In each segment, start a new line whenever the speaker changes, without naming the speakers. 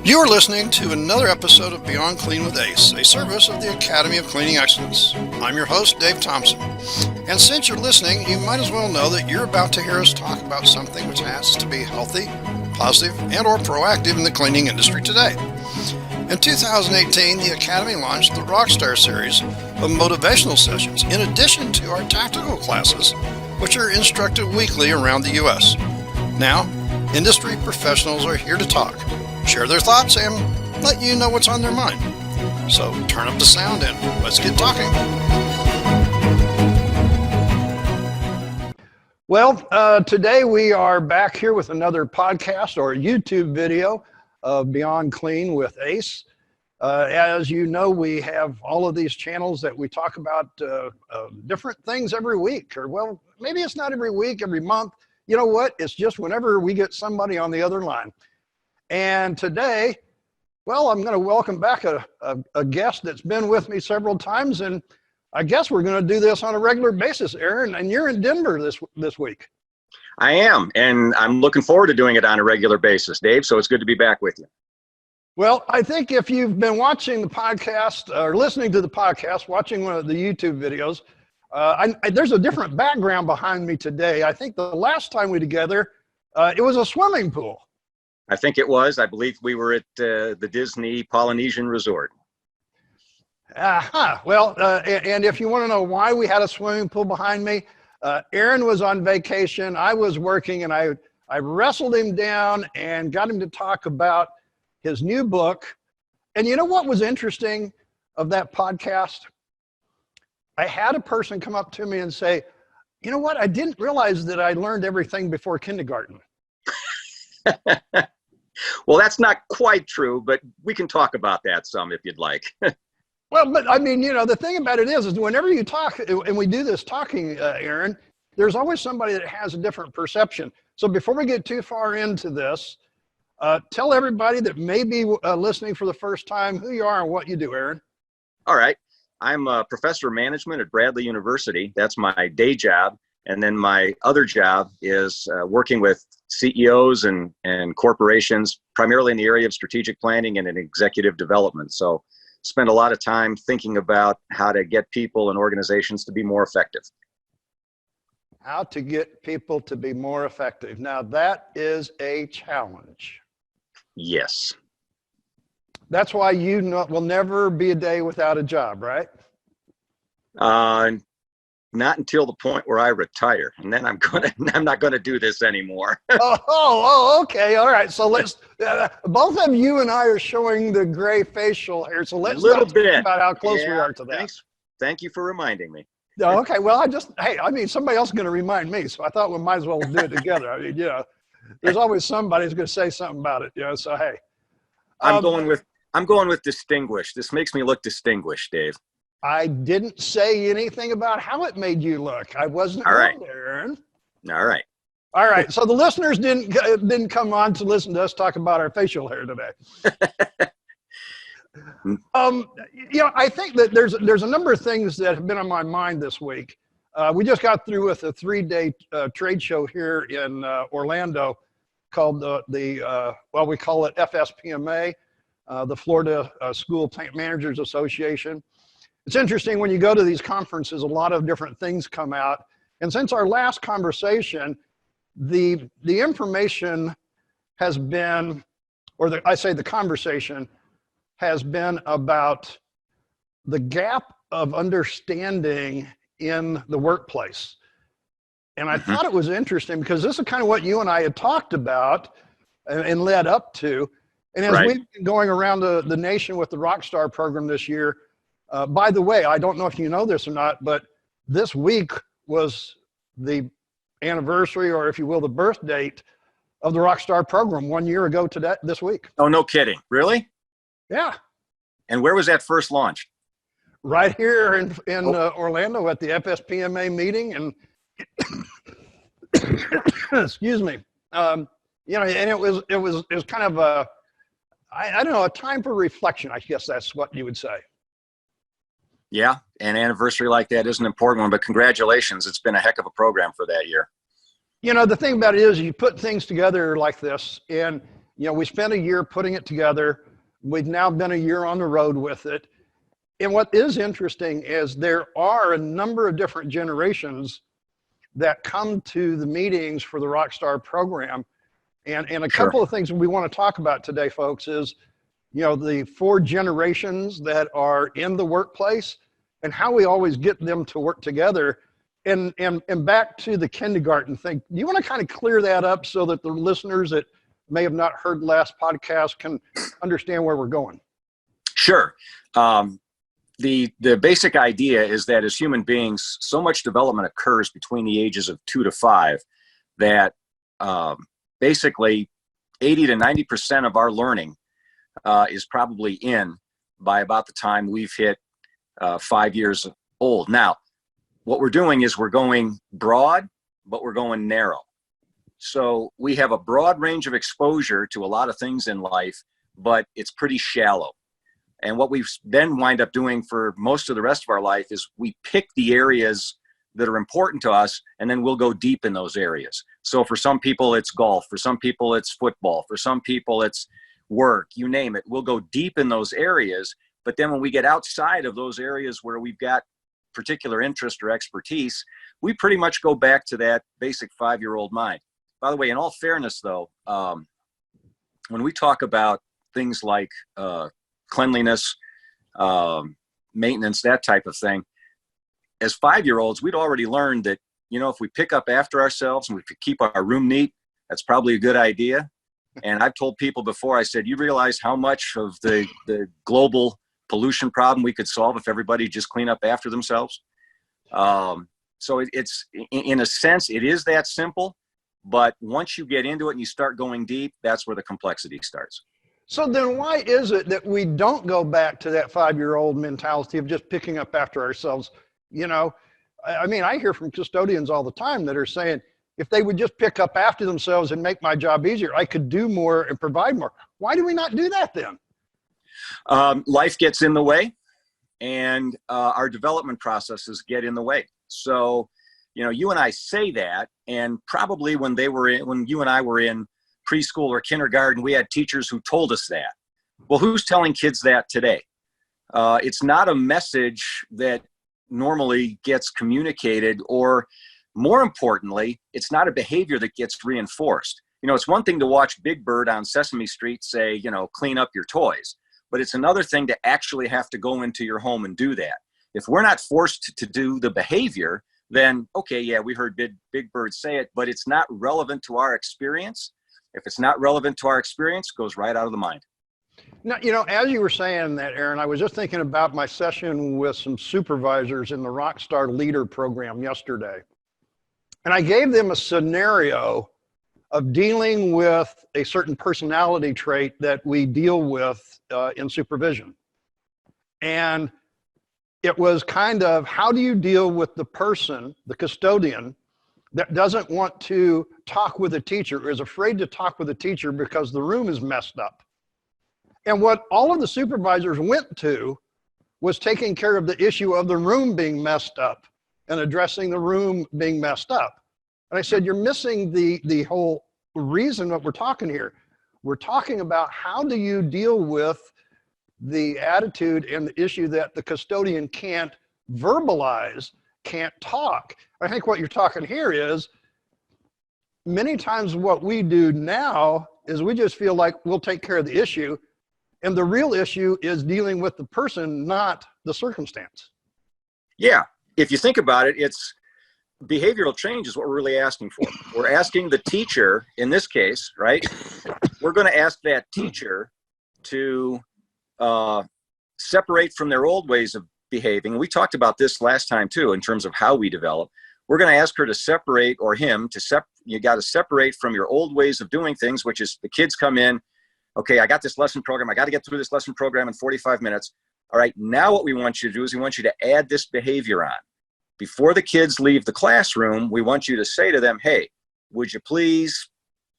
You are listening to another episode of Beyond Clean with ACE, a service of the Academy of Cleaning Excellence. I'm your host, Dave Thompson. And since you're listening, you might as well know that you're about to hear us talk about something which has to be healthy, positive, and or proactive in the cleaning industry today. In 2018, the Academy launched the Rockstar series of motivational sessions in addition to our tactical classes, which are instructed weekly around the U.S. Now, industry professionals are here to talk, share their thoughts, and let you know what's on their mind. So turn up the sound and let's get talking. Well, today we are back here with another podcast or YouTube video of Beyond Clean with ACE. As you know, we have all of these channels that we talk about different things every week, or well, maybe it's not every week, every month. You know what? It's just whenever we get somebody on the other line. And today, well, I'm going to welcome back a guest that's been with me several times, and I guess we're going to do this on a regular basis, Aaron, and you're in Denver this week.
I am, and I'm looking forward to doing it on a regular basis, Dave, so it's good to be back with you.
Well, I think if you've been watching the podcast or listening to the podcast, watching one of the YouTube videos, there's a different background behind me today. I think the last time we were together, it was a swimming pool.
I think it was. I believe we were at the Disney Polynesian Resort.
Well, and if you want to know why we had a swimming pool behind me, Aaron was on vacation. I was working, and I wrestled him down and got him to talk about his new book. And you know what was interesting of that podcast? I had a person come up to me and say, you know what? I didn't realize that I learned everything before kindergarten.
Well, that's not quite true, but we can talk about that some if you'd like.
Well, but I mean, you know, the thing about it is whenever you talk, and we do this talking, Aaron, there's always somebody that has a different perception. So before we get too far into this, tell everybody that may be listening for the first time who you are and what you do, Aaron.
All right. I'm a professor of management at Bradley University. That's my day job. And then my other job is working with CEOs and corporations, primarily in the area of strategic planning and in executive development. So spend a lot of time thinking about how to get people and organizations to be more effective.
How to get people to be more effective. Now that is a challenge.
Yes.
That's why you will never be a day without a job, right?
Not until the point where I retire, and then I'm not gonna do this anymore.
Okay, all right. So let's. Both of you and I are showing the gray facial hair, so let's talk about how close we are to that.
Thanks. Thank you for reminding me.
Okay. Well, I mean, somebody else is going to remind me, so I thought we might as well do it together. I mean, you know, there's always somebody who's going to say something about it. You know, so hey.
I'm going with distinguished. This makes me look distinguished, Dave.
I didn't say anything about how it made you look. I wasn't there, Aaron.
All right.
All right. So the listeners didn't come on to listen to us talk about our facial hair today. You know, I think that there's a number of things that have been on my mind this week. We just got through with a 3-day trade show here in Orlando called well, we call it FSPMA, the Florida School Plant Managers Association. It's interesting when you go to these conferences, a lot of different things come out. And since our last conversation, the information has been, the conversation has been about the gap of understanding in the workplace. And I thought it was interesting because this is kind of what you and I had talked about and led up to. And as we've been going around the nation with the Rockstar program this year, by the way, I don't know if you know this or not, but this week was the anniversary, or if you will, the birth date of the Rockstar program 1 year ago today, this week.
Oh, no kidding. Really?
Yeah.
And where was that first launched?
Right here in Orlando at the FSPMA meeting. And excuse me. You know, and it was kind of I don't know, a time for reflection. I guess that's what you would say.
Yeah, an anniversary like that is an important one, but congratulations. It's been a heck of a program for that year.
You know, the thing about it is you put things together like this, and You know, we spent a year putting it together. We've now been a year on the road with it. And what is interesting is there are a number of different generations that come to the meetings for the Rockstar program. And a
Sure.
couple of things we want to talk about today, folks, is, you know, the 4 generations that are in the workplace and how we always get them to work together. And back to the kindergarten thing, do you want to kind of clear that up so that the listeners that may have not heard last podcast can understand where we're going?
Sure. The basic idea is that as human beings, so much development occurs between the ages of 2 to 5 that basically 80 to 90% of our learning is probably in by about the time we've hit 5 years old. Now, what we're doing is we're going broad, but we're going narrow. So we have a broad range of exposure to a lot of things in life, but it's pretty shallow. And what we then wind up doing for most of the rest of our life is we pick the areas that are important to us, and then we'll go deep in those areas. So for some people, it's golf. For some people, it's football. For some people, it's work, you name it. We'll go deep in those areas. But then when we get outside of those areas where we've got particular interest or expertise, we pretty much go back to that basic 5-year-old mind. By the way, in all fairness, though, when we talk about things like cleanliness, maintenance, that type of thing, as 5-year-olds, we'd already learned that, you know, if we pick up after ourselves and we keep our room neat, that's probably a good idea. And I've told people before, I said, you realize how much of the global pollution problem we could solve if everybody just clean up after themselves? So it's, in a sense, it is that simple. But once you get into it and you start going deep, that's where the complexity starts.
So then why is it that we don't go back to that 5-year-old mentality of just picking up after ourselves? You know, I mean, I hear from custodians all the time that are saying, if they would just pick up after themselves and make my job easier, I could do more and provide more. Why do we not do that then?
Life gets in the way, and our development processes get in the way. So, you know, you and I say that, and probably when you and I were in preschool or kindergarten, we had teachers who told us that. Well, who's telling kids that today? It's not a message that normally gets communicated, or more importantly, it's not a behavior that gets reinforced. You know, it's one thing to watch Big Bird on Sesame Street say, you know, clean up your toys, but it's another thing to actually have to go into your home and do that. If we're not forced to do the behavior, then, okay, yeah, we heard Big Bird say it, but it's not relevant to our experience. If it's not relevant to our experience, it goes right out of the mind.
Now, you know, as you were saying that, Aaron, I was just thinking about my session with some supervisors in the Rockstar Leader program yesterday. And I gave them a scenario of dealing with a certain personality trait that we deal with in supervision. And it was kind of, how do you deal with the person, the custodian, that doesn't want to talk with a teacher, or is afraid to talk with a teacher because the room is messed up? And what all of the supervisors went to was taking care of the issue of the room being messed up and addressing the room being messed up. And I said, you're missing the whole reason that we're talking here. We're talking about how do you deal with the attitude and the issue that the custodian can't verbalize, can't talk. I think what you're talking here is many times what we do now is we just feel like we'll take care of the issue, and the real issue is dealing with the person, not the circumstance.
Yeah, if you think about it, it's behavioral change is what we're really asking for. We're asking the teacher, in this case, right? We're going to ask that teacher to separate from their old ways of behaving. We talked about this last time too, in terms of how we develop. We're going to ask her to separate, or him to you got to separate from your old ways of doing things, which is the kids come in, okay, I got this lesson program. I got to get through this lesson program in 45 minutes. All right, now what we want you to do is we want you to add this behavior on. Before the kids leave the classroom, we want you to say to them, hey, would you please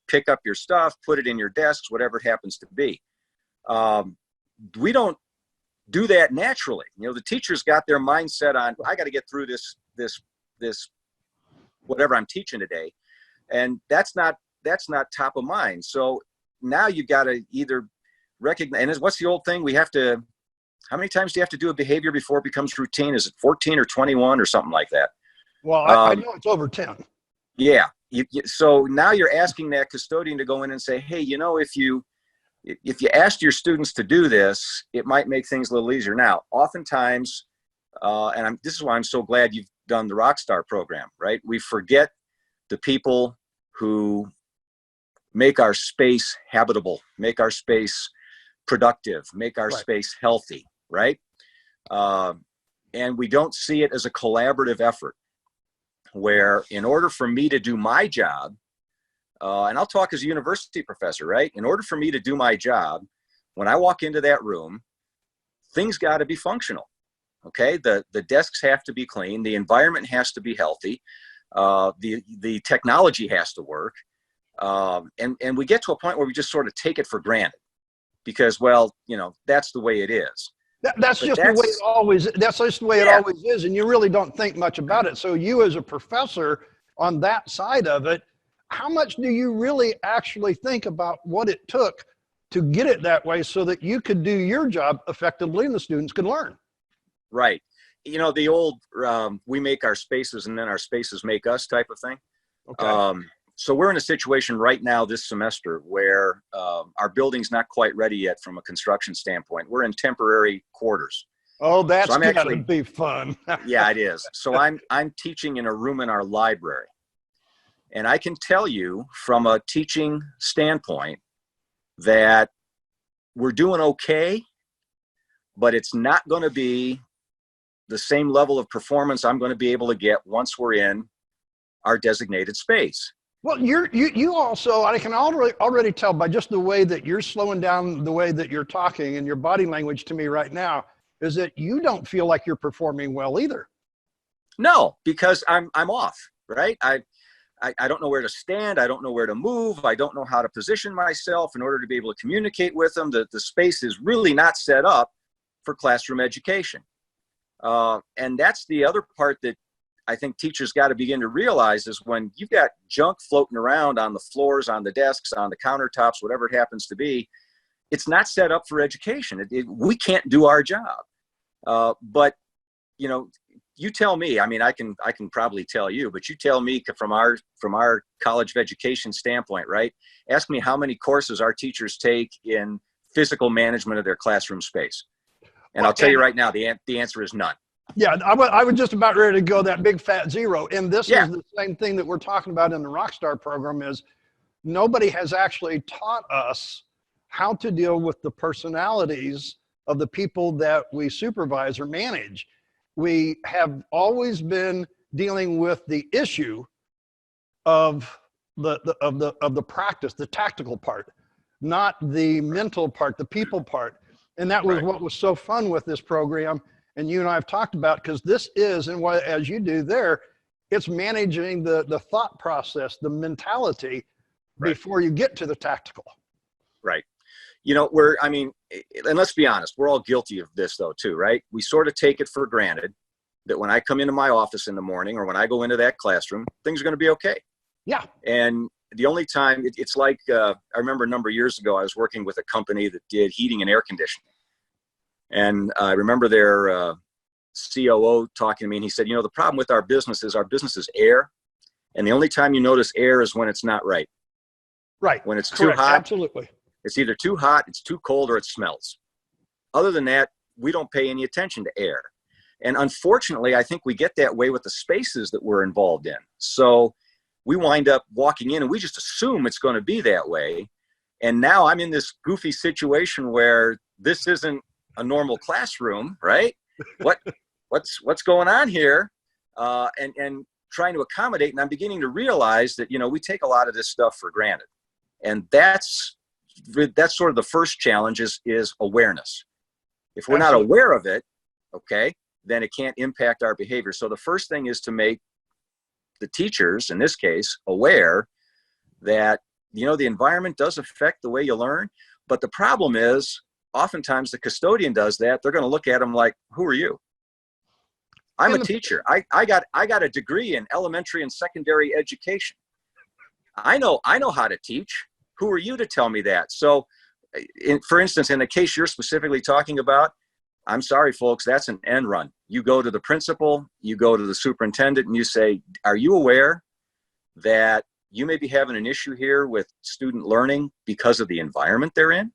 pick up your stuff, put it in your desks, whatever it happens to be. We don't do that naturally. You know, the teacher's got their mindset on, I got to get through this whatever I'm teaching today. And that's not top of mind. So now you've got to either recognize, and what's the old thing? How many times do you have to do a behavior before it becomes routine? Is it 14 or 21 or something like that?
Well, I know it's over 10.
Yeah. So now you're asking that custodian to go in and say, hey, if you asked your students to do this, it might make things a little easier. Now, oftentimes, this is why I'm so glad you've done the Rockstar program, right? We forget the people who make our space habitable, make our space productive, make our space healthy, right? And we don't see it as a collaborative effort where in order for me to do my job, and I'll talk as a university professor, right? In order for me to do my job, when I walk into that room, things got to be functional, okay? The desks have to be clean. The environment has to be healthy. The technology has to work. And we get to a point where we just sort of take it for granted because, well, that's the way it is.
That's just the way it always is. And you really don't think much about it. So you as a professor on that side of it, how much do you really actually think about what it took to get it that way so that you could do your job effectively and the students could learn?
Right. The old, we make our spaces and then our spaces make us type of thing.
Okay.
So we're in a situation right now this semester where our building's not quite ready yet from a construction standpoint. We're in temporary quarters.
Oh, that's
so
gotta be fun.
Yeah, it is. So I'm teaching in a room in our library. And I can tell you from a teaching standpoint that we're doing okay, but it's not going to be the same level of performance I'm going to be able to get once we're in our designated space.
Well, you also, I can already tell by just the way that you're slowing down, the way that you're talking and your body language to me right now, is that you don't feel like you're performing well either.
No, because I'm off, right? I don't know where to stand. I don't know where to move. I don't know how to position myself in order to be able to communicate with them. The space is really not set up for classroom education. And that's the other part that I think teachers got to begin to realize is when you've got junk floating around on the floors, on the desks, on the countertops, whatever it happens to be, it's not set up for education. We can't do our job. But, you tell me, I can probably tell you, but you tell me from our College of Education standpoint, right? Ask me how many courses our teachers take in physical management of their classroom space. And I'll tell you right now, the answer is none.
Yeah, I was just about ready to go that big fat zero. And this is the same thing that we're talking about in the Rockstar program is nobody has actually taught us how to deal with the personalities of the people that we supervise or manage. We have always been dealing with the issue of the practice, the tactical part, not the mental part, the people part. And that was what was so fun with this program. And you and I have talked about, because this is, and what, as you do there, it's managing the thought process, the mentality before you get to the tactical.
Right. And let's be honest, we're all guilty of this though too, right? We sort of take it for granted that when I come into my office in the morning or when I go into that classroom, things are going to be okay. Yeah. And the only time it's like, I remember a number of years ago, I was working with a company that did heating and air conditioning. And I remember their COO talking to me, and he said, the problem with our business is air. And the only time you notice air is when it's not right. Right. When it's too hot.
Absolutely.
It's either too hot, it's too cold, or it smells. Other than that, we don't pay any attention to air. And unfortunately, I think we get that way with the spaces that we're involved in. So we wind up walking in and we just assume it's going to be that way. And now I'm in this goofy situation where this isn't a normal classroom, right? What's going on here? And trying to accommodate. And I'm beginning to realize that, we take a lot of this stuff for granted. And that's sort of the first challenge is awareness. If we're not aware of it, okay, then it can't impact our behavior. So the first thing is to make the teachers, in this case, aware that, the environment does affect the way you learn. But the problem is, oftentimes the custodian does that. They're going to look at them like, who are you? I'm a teacher. I got a degree in elementary and secondary education. I know how to teach. who are you to tell me that? So for instance, in the case you're specifically talking about, I'm sorry, folks, that's an end run. You go to the principal, you go to the superintendent, and you say, are you aware that you may be having an issue here with student learning because of the environment they're in?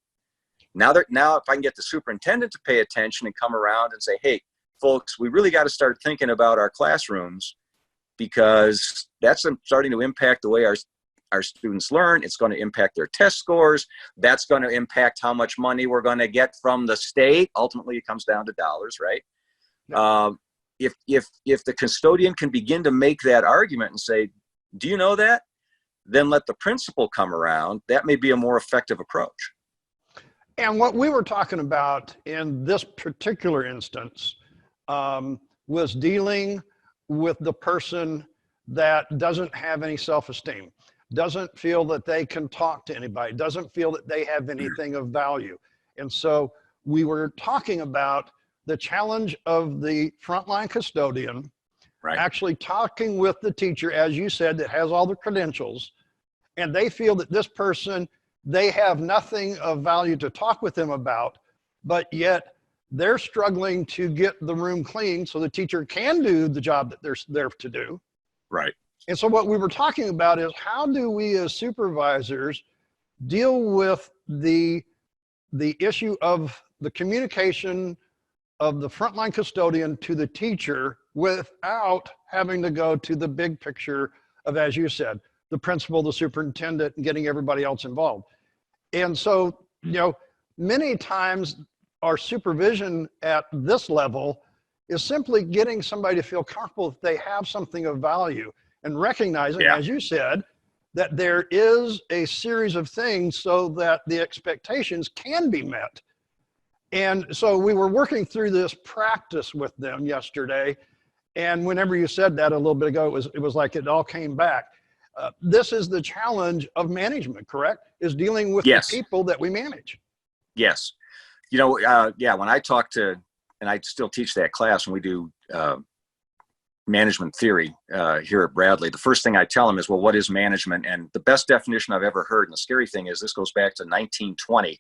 Now if I can get the superintendent to pay attention and come around and say, hey, folks, we really got to start thinking about our classrooms, because that's starting to impact the way our students learn. It's going to impact their test scores. That's going to impact how much money we're going to get from the state. Ultimately, it comes down to dollars, right? Yeah. If the custodian can begin to make that argument and say, do you know that? Then let the principal come around. That may be a more effective approach.
And what we were talking about in this particular instance was dealing with the person that doesn't have any self-esteem, doesn't feel that they can talk to anybody, doesn't feel that they have anything of value. And so we were talking about the challenge of the frontline custodian, right, actually talking with the teacher, as you said, that has all the credentials, and they feel that this person, they have nothing of value to talk with them about, but yet they're struggling to get the room clean so the teacher can do the job that they're there to do.
Right.
And so what we were talking about is, how do we as supervisors deal with the issue of the communication of the frontline custodian to the teacher without having to go to the big picture of, as you said, the principal, the superintendent, and getting everybody else involved. And so, you know, many times our supervision at this level is simply getting somebody to feel comfortable that they have something of value, and recognizing, yeah, as you said, that there is a series of things so that the expectations can be met. And so we were working through this practice with them yesterday. And whenever you said that a little bit ago, it was like it all came back. This is the challenge of management, correct? Is dealing with, yes, the people that we manage.
Yes. You know, yeah, when I talk to, and I still teach that class when we do management theory here at Bradley, the first thing I tell them is, well, what is management? And the best definition I've ever heard, and the scary thing is this goes back to 1920,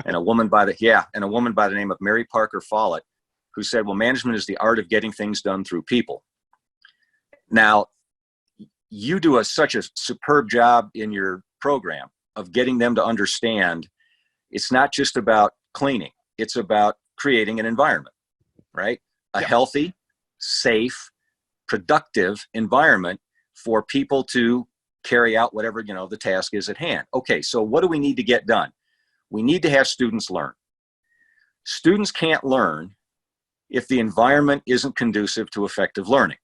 and a woman by the name of Mary Parker Follett, who said, well, management is the art of getting things done through people. Now, you do such a superb job in your program of getting them to understand it's not just about cleaning. It's about creating an environment, right? A, yeah, healthy, safe, productive environment for people to carry out whatever, you know, the task is at hand. Okay, so what do we need to get done? We need to have students learn. Students can't learn if the environment isn't conducive to effective learning.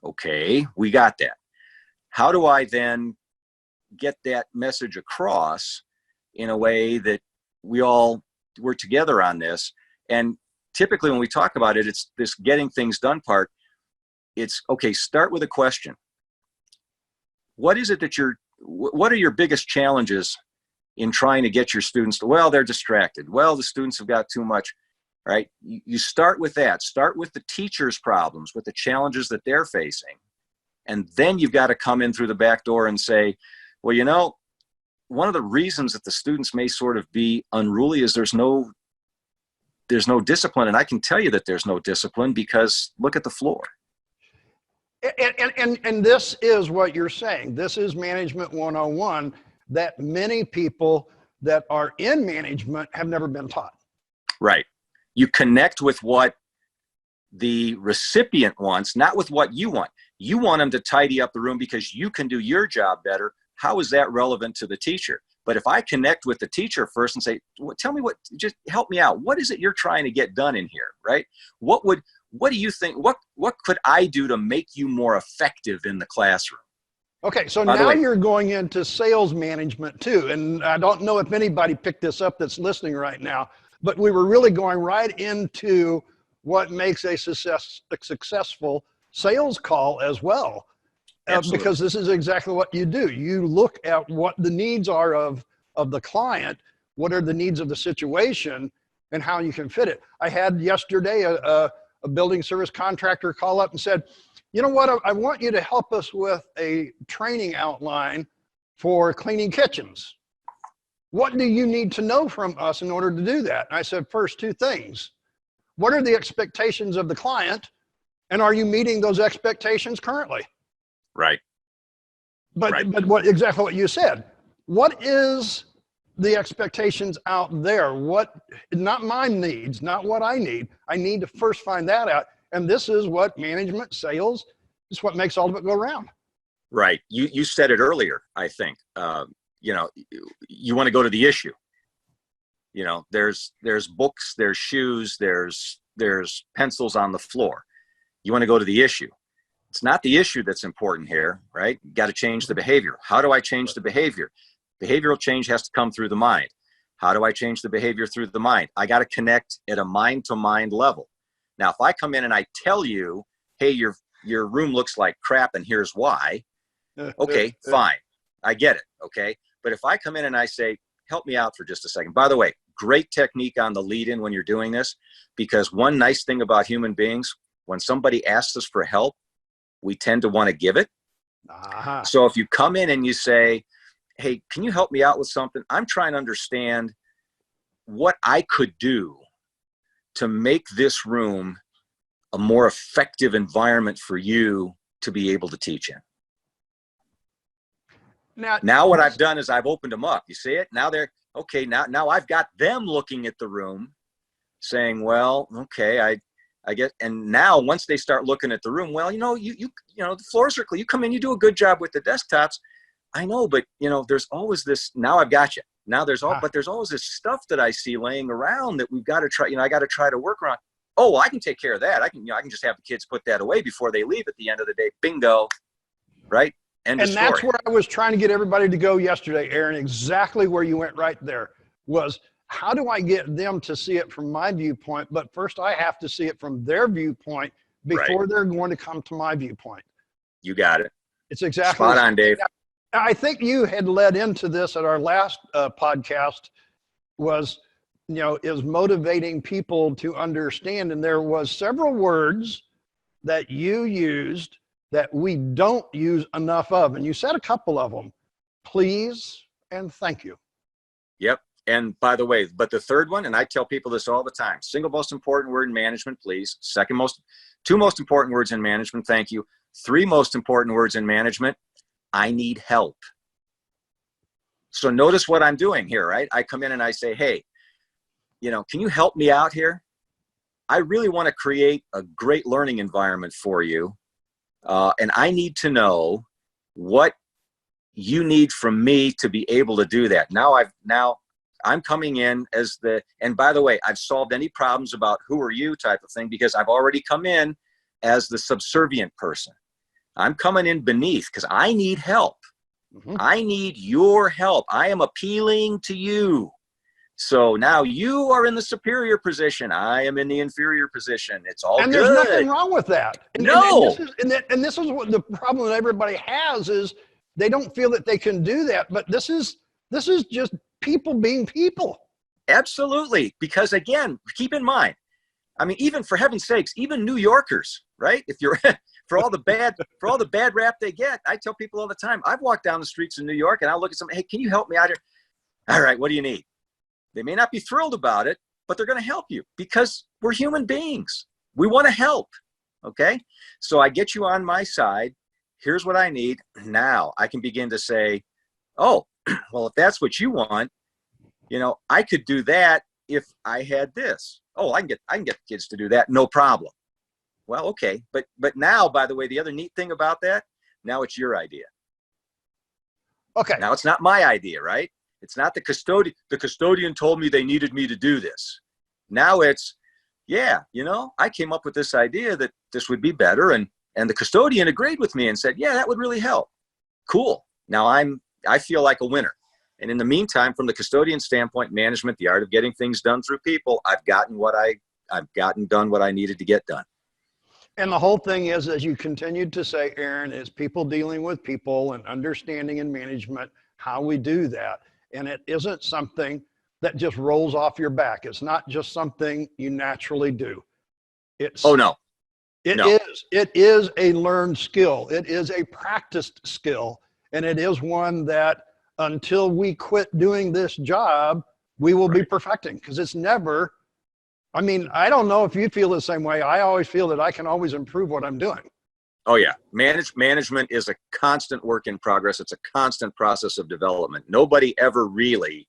Okay, we got that. How do I then get that message across in a way that we're together on this? And typically when we talk about it, it's this getting things done part. It's, okay, start with a question. What is it that what are your biggest challenges in trying to get your students to, well, they're distracted. Well, the students have got too much, right? You start with that. Start with the teacher's problems, with the challenges that they're facing. And then you've got to come in through the back door and say, well, you know, one of the reasons that the students may sort of be unruly is there's no discipline. And I can tell you that there's no discipline because look at the floor.
And this is what you're saying. This is management 101 that many people that are in management have never been taught.
Right. You connect with what the recipient wants, not with what you want. You want them to tidy up the room because you can do your job better. How is that relevant to the teacher? But if I connect with the teacher first and say, well, tell me just help me out. What is it you're trying to get done in here, right? What do you think, what could I do to make you more effective in the classroom?
Okay, so now you're going into sales management too. And I don't know if anybody picked this up that's listening right now, but we were really going right into what makes a successful sales call as well. Because this is exactly what you do. You look at what the needs are of the client, what are the needs of the situation, and how you can fit it. I had yesterday a building service contractor call up and said, you know what, I want you to help us with a training outline for cleaning kitchens. what do you need to know from us in order to do that? And I said, first, two things. What are the expectations of the client? And are you meeting those expectations currently?
Right.
But what exactly what you said. What is the expectations out there? What, not my needs, not what I need. I need to first find that out. And this is what management, sales, is what makes all of it go around.
Right. You said it earlier, I think. You know, you want to go to the issue. You know, there's books, there's shoes, there's pencils on the floor. You want to go to the issue. It's not the issue that's important here, right? You got to change the behavior. How do I change the behavior? Behavioral change has to come through the mind. How do I change the behavior through the mind? I got to connect at a mind-to-mind level. Now, if I come in and I tell you, hey, your room looks like crap and here's why, okay, fine. I get it, okay? But if I come in and I say, help me out for just a second. By the way, great technique on the lead-in when you're doing this, because one nice thing about human beings, when somebody asks us for help, we tend to want to give it.
Uh-huh.
So if you come in and you say, hey, can you help me out with something? I'm trying to understand what I could do to make this room a more effective environment for you to be able to teach in. Now what I've done is I've opened them up. You see it? Now they're, okay, now I've got them looking at the room saying, well, okay, I get, and now once they start looking at the room, well, you know, the floors are clean. You come in, you do a good job with the desktops. I know, but you know, there's always this, now I've got you. Now but there's always this stuff that I see laying around that we've got to try, I got to try to work around. Oh, well, I can take care of that. I can just have the kids put that away before they leave at the end of the day. Bingo. Right? End of story.
And that's where I was trying to get everybody to go yesterday, Aaron. Exactly where you went right there was, how do I get them to see it from my viewpoint? But first I have to see it from their viewpoint before they're going to come to my viewpoint.
You got it.
It's exactly
spot on, Dave.
I think you had led into this at our last podcast was, is motivating people to understand. And there was several words that you used that we don't use enough of. And you said a couple of them, please and thank you.
Yep. And by the way, but the third one, and I tell people this all the time, single most important word in management, please. Two most important words in management, thank you. Three most important words in management, I need help. So notice what I'm doing here, right? I come in and I say, hey, can you help me out here? I really want to create a great learning environment for you. And I need to know what you need from me to be able to do that. Now I'm coming in as and by the way, I've solved any problems about who are you type of thing, because I've already come in as the subservient person. I'm coming in beneath because I need help. Mm-hmm. I need your help. I am appealing to you. So now you are in the superior position. I am in the inferior position. It's all good.
And there's nothing wrong with that.
No.
And this is what the problem that everybody has is they don't feel that they can do that. But this is just people being people.
Absolutely. Because again, keep in mind, I mean, even for heaven's sakes, even New Yorkers, right? If you're for all the bad rap they get, I tell people all the time, I've walked down the streets in New York and I'll look at somebody, hey, can you help me out here? All right, what do you need? They may not be thrilled about it, but they're going to help you because we're human beings. We want to help. Okay. So I get you on my side. Here's what I need. Now I can begin to say, oh, well, if that's what you want, I could do that if I had this. Oh, I can get the kids to do that. No problem. Well, okay. But now, by the way, the other neat thing about that, now it's your idea.
Okay.
Now it's not my idea, right? It's not the custodian. The custodian told me they needed me to do this. Now it's, I came up with this idea that this would be better. And the custodian agreed with me and said, yeah, that would really help. Cool. Now I feel like a winner. And in the meantime, from the custodian standpoint, management, the art of getting things done through people, I've gotten done what I needed to get done.
And the whole thing is, as you continued to say, Aaron, is people dealing with people and understanding in management how we do that. And it isn't something that just rolls off your back. It's not just something you naturally do. It is a learned skill. It is a practiced skill. And it is one that until we quit doing this job, we will be perfecting, because it's never, I mean, I don't know if you feel the same way. I always feel that I can always improve what I'm doing.
Oh yeah, management is a constant work in progress. It's a constant process of development. Nobody ever really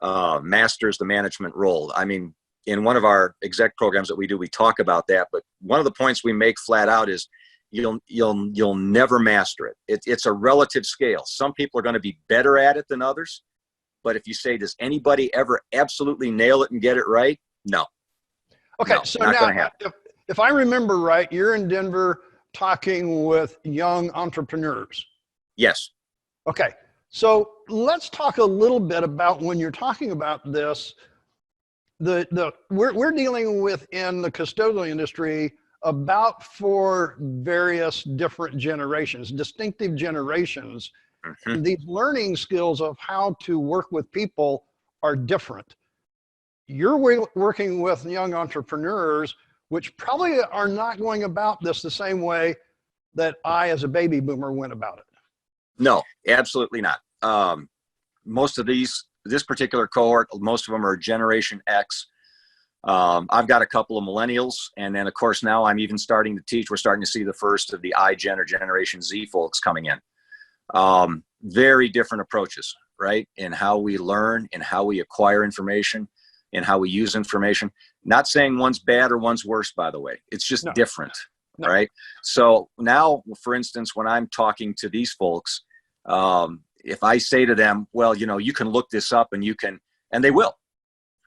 masters the management role. I mean, in one of our exec programs that we do, we talk about that. But one of the points we make flat out is you'll never master it. It's a relative scale. Some people are going to be better at it than others. But if you say, does anybody ever absolutely nail it and get it right? No.
Okay,
no,
so
not
now,
gonna happen.
if I remember right, you're in Denver talking with young entrepreneurs.
Yes.
Okay, so let's talk a little bit about, when you're talking about this, we're dealing with, in the custodial industry, about 4 various different generations, distinctive generations.
Mm-hmm.
And these learning skills of how to work with people are different. You're working with young entrepreneurs, which probably are not going about this the same way that I, as a baby boomer, went about it.
No, absolutely not. Most of this particular cohort, most of them are Generation X. I've got a couple of millennials, and then of course now I'm even starting to teach. We're starting to see the first of the iGen or Generation Z folks coming in. Very different approaches, right? In how we learn, in how we acquire information, in how we use information. Not saying one's bad or one's worse, by the way. It's just different, right? So now, for instance, when I'm talking to these folks, if I say to them, well, you can look this up and and they will.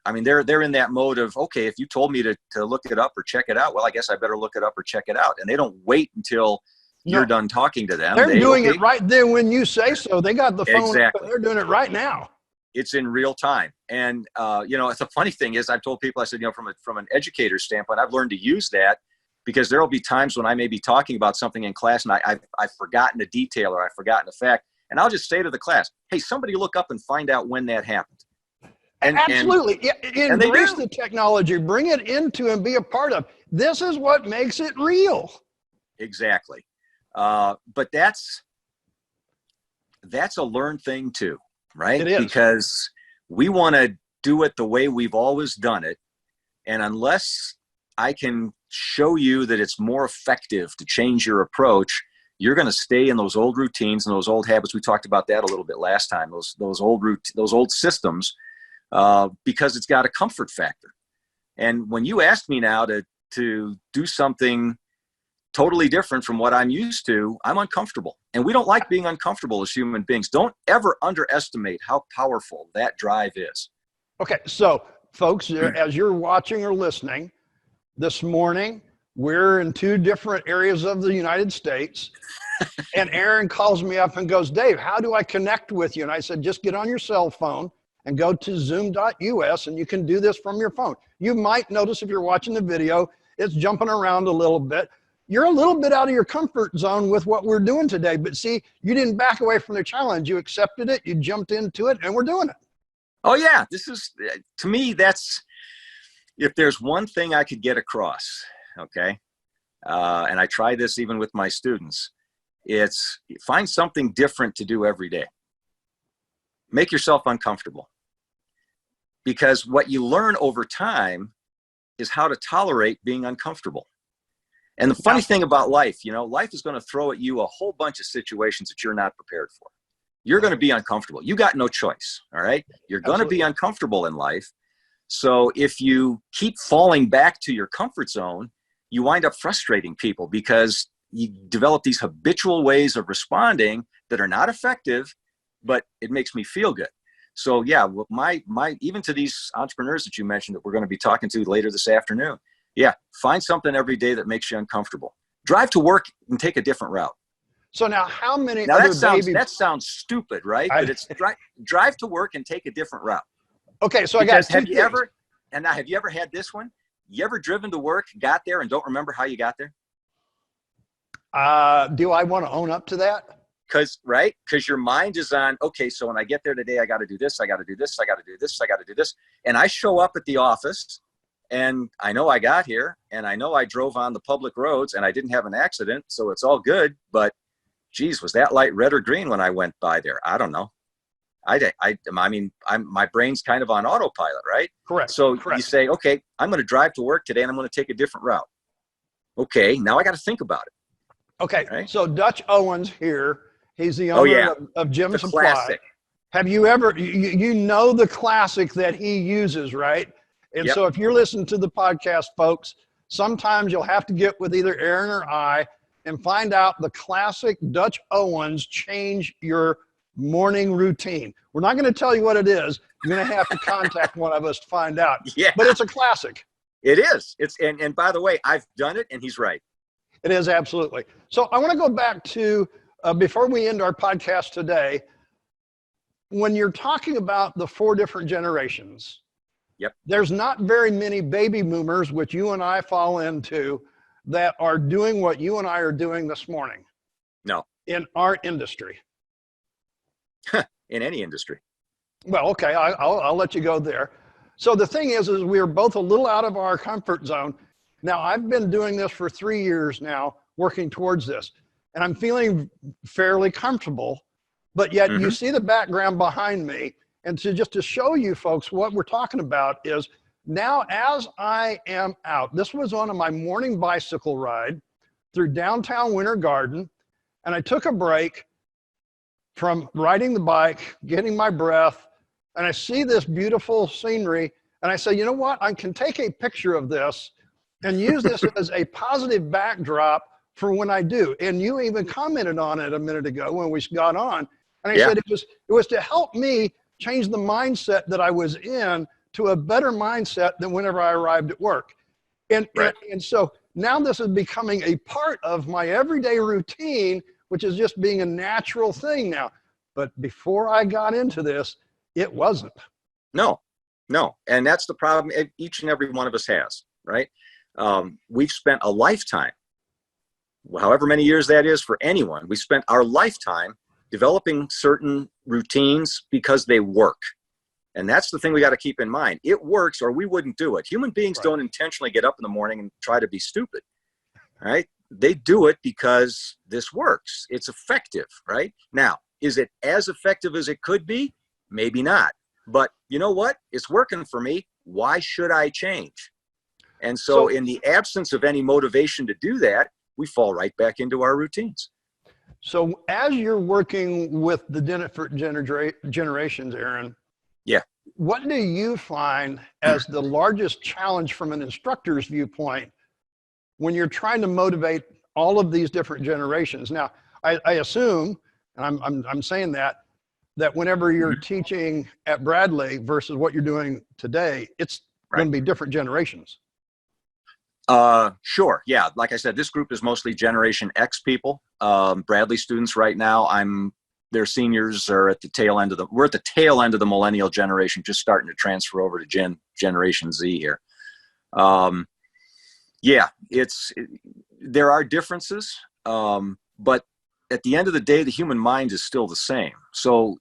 I mean, they're in that mode of, okay, if you told me to look it up or check it out, well, I guess I better look it up or check it out. And they don't wait until you're done talking to them.
They're doing it right there when you say so. They got the phone up and they're doing it right now.
It's in real time. And, it's a funny thing is, I've told people, I said, from an educator's standpoint, I've learned to use that, because there'll be times when I may be talking about something in class and I've forgotten a detail or I've forgotten a fact. And I'll just say to the class, hey, somebody look up and find out when that happened.
Absolutely. Embrace the technology, bring it into and be a part of. This is what makes it real.
Exactly. But that's a learned thing too, right?
It is.
Because we want to do it the way we've always done it. And unless I can show you that it's more effective to change your approach, you're going to stay in those old routines and those old habits. We talked about that a little bit last time, those old systems, because it's got a comfort factor. And when you ask me now to do something totally different from what I'm used to, I'm uncomfortable. And we don't like being uncomfortable as human beings. Don't ever underestimate how powerful that drive is.
Okay, so folks, as you're watching or listening, this morning, we're in 2 different areas of the United States. And Aaron calls me up and goes, Dave, how do I connect with you? And I said, just get on your cell phone and go to zoom.us, and you can do this from your phone. You might notice, if you're watching the video, it's jumping around a little bit. You're a little bit out of your comfort zone with what we're doing today. But see, you didn't back away from the challenge. You accepted it, you jumped into it, and we're doing it.
Oh yeah, this is, to me, if there's one thing I could get across, okay, and I try this even with my students, it's find something different to do every day. Make yourself uncomfortable. Because what you learn over time is how to tolerate being uncomfortable. And the funny thing about life, life is going to throw at you a whole bunch of situations that you're not prepared for. You're going to be uncomfortable. You got no choice, all right? You're going to be uncomfortable in life. So if you keep falling back to your comfort zone, you wind up frustrating people, because you develop these habitual ways of responding that are not effective, but it makes me feel good. So yeah, even to these entrepreneurs that you mentioned that we're going to be talking to later this afternoon, yeah, find something every day that makes you uncomfortable. Drive to work and take a different route.
So now, how many
now
other
that sounds stupid, right? But it's drive to work and take a different route.
Okay, so because
have you ever had this one? You ever driven to work, got there, and don't remember how you got there?
Do I want to own up to that?
Because your mind is on, okay, so when I get there today, I got to do this, I got to do this, I got to do this, I got to do this. And I show up at the office, and I know I got here, and I know I drove on the public roads, and I didn't have an accident, so it's all good. But geez, was that light red or green when I went by there? I don't know. My brain's kind of on autopilot, right?
Correct.
So
Correct.
you say, okay, I'm going to drive to work today and I'm going to take a different route. Okay, now I got to think about it.
Okay,
right?
so Dutch Owens here, he's the
Oh,
owner
yeah.
of Jim
The
Supply.
classic.
Have you ever, you know the classic that he uses, right? And
Yep.
so if you're listening to the podcast, folks, sometimes you'll have to get with either Aaron or I and find out the classic Dutch Owens change your morning routine. We're not going to tell you what it is. You're going to have to contact one of us to find out.
Yeah.
But it's a classic.
It is. And by the way, I've done it and he's right.
It is, absolutely. So I want to go back to, before we end our podcast today, when you're talking about the 4 different generations,
yep,
there's not very many baby boomers, which you and I fall into, that are doing what you and I are doing this morning.
No.
In our industry.
In any industry.
Well, okay, I'll let you go there. So the thing is we're both a little out of our comfort zone. Now, I've been doing this for 3 years now, working towards this, and I'm feeling fairly comfortable, but yet you see the background behind me. And just to show you folks what we're talking about is now as I am out, this was on my morning bicycle ride through downtown Winter Garden, and I took a break from riding the bike, getting my breath, and I see this beautiful scenery, and I say, you know what, I can take a picture of this and use this as a positive backdrop for when I do. And you even commented on it a minute ago when we got on, and I said it was to help me change the mindset that I was in to a better mindset than whenever I arrived at work. And so now this is becoming a part of my everyday routine, which is just being a natural thing now. But before I got into this, it wasn't.
No. And that's the problem each and every one of us has, right? We've spent a lifetime, however many years that is for anyone, we spent our lifetime developing certain routines because they work. And that's the thing we got to keep in mind. It works or we wouldn't do it. Human beings don't intentionally get up in the morning and try to be stupid, right? They do it because this works. It's effective, right? Now, is it as effective as it could be? Maybe not. But you know what? It's working for me. Why should I change? And so in the absence of any motivation to do that, we fall right back into our routines.
So as you're working with the different generations, Aaron, what do you find as the largest challenge from an instructor's viewpoint when you're trying to motivate all of these different generations? Now, I assume, and I'm saying that whenever you're teaching at Bradley versus what you're doing today, it's going to be different generations.
Sure. Yeah. Like I said, this group is mostly Generation X people. Bradley students right now, their seniors are at the tail end of we're at the tail end of the millennial generation, just starting to transfer over to Generation Z here. There are differences, but at the end of the day, the human mind is still the same. So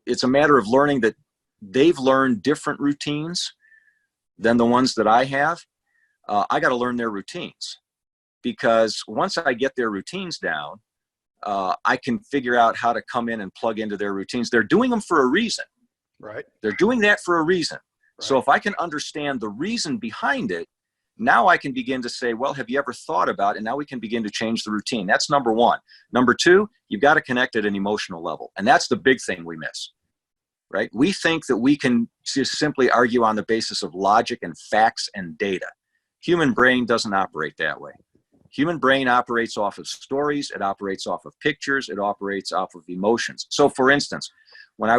it's a matter of learning that they've learned different routines than the ones that I have. I got to learn their routines, because once I get their routines down, I can figure out how to come in and plug into their routines. They're doing them for a reason.
Right.
They're doing that for a reason. Right. So if I can understand the reason behind it, now I can begin to say, well, have you ever thought about it? And now we can begin to change the routine. That's number one. Number two, you've got to connect at an emotional level. And that's the big thing we miss, right? We think that we can just simply argue on the basis of logic and facts and data. Human brain doesn't operate that way. Human brain operates off of stories. It operates off of pictures. It operates off of emotions. So for instance, when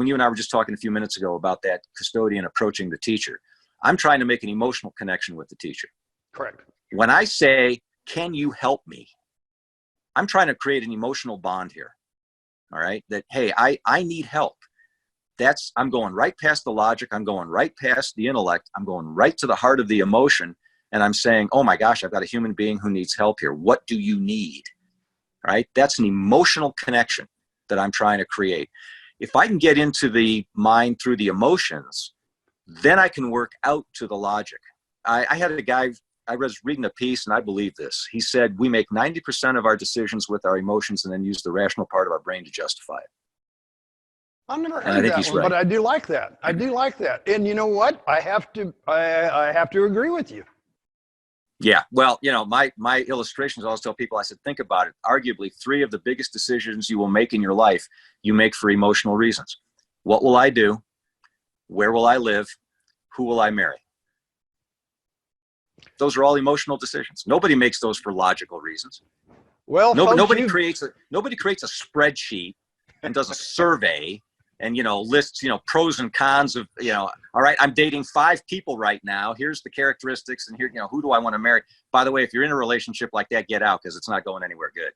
you and I were just talking a few minutes ago about that custodian approaching the teacher, I'm trying to make an emotional connection with the teacher. Correct. When I say, can you help me? I'm trying to create an emotional bond here. All right. That, hey, I need help. I'm going right past the logic. I'm going right past the intellect. I'm going right to the heart of the emotion. And I'm saying, oh my gosh, I've got a human being who needs help here. What do you need? Right? That's an emotional connection that I'm trying to create. If I can get into the mind through the emotions, then I can work out to the logic. I had a guy, I was reading a piece, and I believe this. He said, we make 90% of our decisions with our emotions and then use the rational part of our brain to justify it.
I've never
And I
heard
think
that
he's
one,
right.
but I do like that. I do like that. And you know what? I have to agree with you.
Yeah. Well, you know, my illustrations I always tell people, I said, think about it. Arguably, 3 of the biggest decisions you will make in your life, you make for emotional reasons. What will I do? Where will I live? Who will I marry? Those are all emotional decisions. Nobody makes those for logical reasons.
Well, folks,
Nobody creates a spreadsheet and does a survey and, you know, lists, you know, pros and cons of, you know, all right, I'm dating 5 people right now. Here's the characteristics, and here, you know, who do I want to marry? By the way, if you're in a relationship like that, get out, because it's not going anywhere good.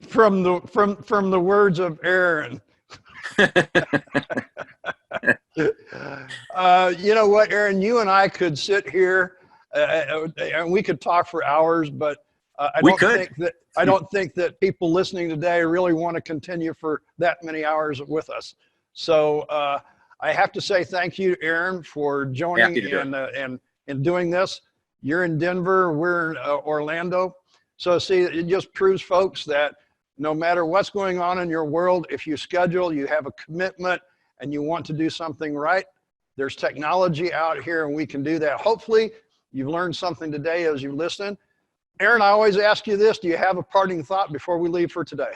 from the words of Aaron. You know what, Aaron? You and I could sit here and we could talk for hours, but I don't think that people listening today really want to continue for that many hours with us. So I have to say thank you, Aaron, for joining and doing this. You're in Denver, we're in Orlando. So see, it just proves, folks, that no matter what's going on in your world, if you schedule, you have a commitment, and you want to do something right, there's technology out here and we can do that. Hopefully you've learned something today as you listen. Aaron, I always ask you this. Do you have a parting thought before we leave for today?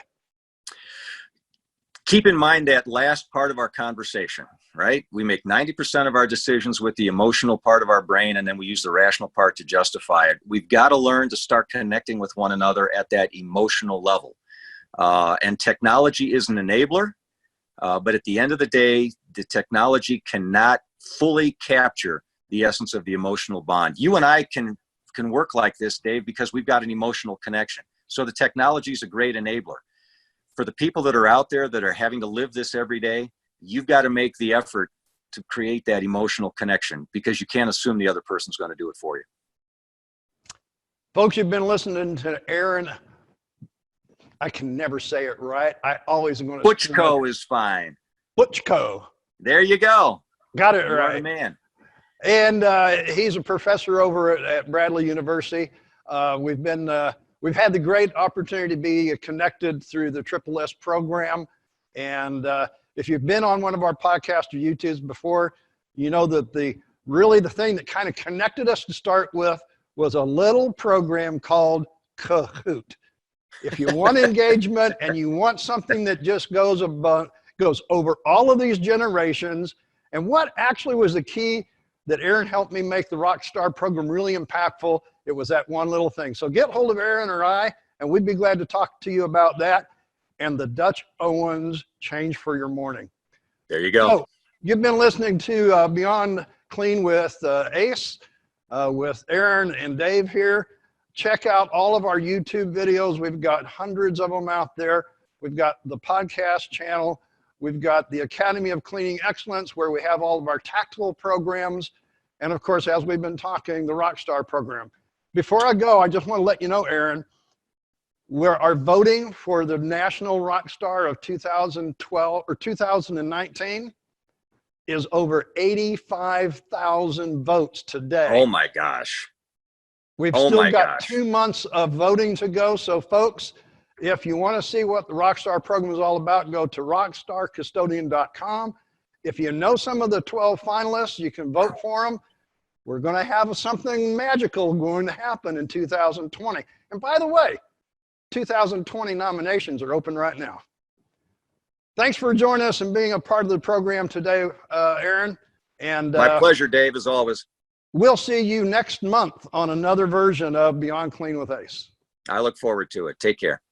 Keep in mind that last part of our conversation, right? We make 90% of our decisions with the emotional part of our brain, and then we use the rational part to justify it. We've got to learn to start connecting with one another at that emotional level. And technology is an enabler. But at the end of the day, the technology cannot fully capture the essence of the emotional bond. You and I can work like this, Dave, because we've got an emotional connection. So the technology is a great enabler. For the people that are out there that are having to live this every day, you've got to make the effort to create that emotional connection, because you can't assume the other person's going to do it for you.
Folks, you've been listening to Aaron. I can never say it right. I always am going to.
Buchko is fine.
Buchko.
There you go.
Got it
You
right.
are the man.
And he's a professor over at Bradley University. We've had the great opportunity to be connected through the SSS program. And if you've been on one of our podcasts or YouTubes before, you know that the thing that kind of connected us to start with was a little program called Kahoot. If you want engagement and you want something that just goes over all of these generations, and what actually was the key that Aaron helped me make the Rockstar program really impactful, it was that one little thing. So get hold of Aaron or I, and we'd be glad to talk to you about that and the Dutch Owens Change for Your Morning.
There you go.
So you've been listening to Beyond Clean with Ace, with Aaron and Dave here. Check out all of our YouTube videos. We've got hundreds of them out there. We've got the podcast channel. We've got the Academy of Cleaning Excellence, where we have all of our tactical programs. And of course, as we've been talking, the Rockstar program. Before I go, I just want to let you know, Aaron, our voting for the National Rockstar of 2012 or 2019 is over 85,000 votes today.
Oh my gosh.
We've still got 2 months of voting to go. So folks, if you want to see what the Rockstar program is all about, go to rockstarcustodian.com. If you know some of the 12 finalists, you can vote for them. We're going to have something magical going to happen in 2020. And by the way, 2020 nominations are open right now. Thanks for joining us and being a part of the program today, Aaron. And
my pleasure, Dave, as always.
We'll see you next month on another version of Beyond Clean with Ace.
I look forward to it. Take care.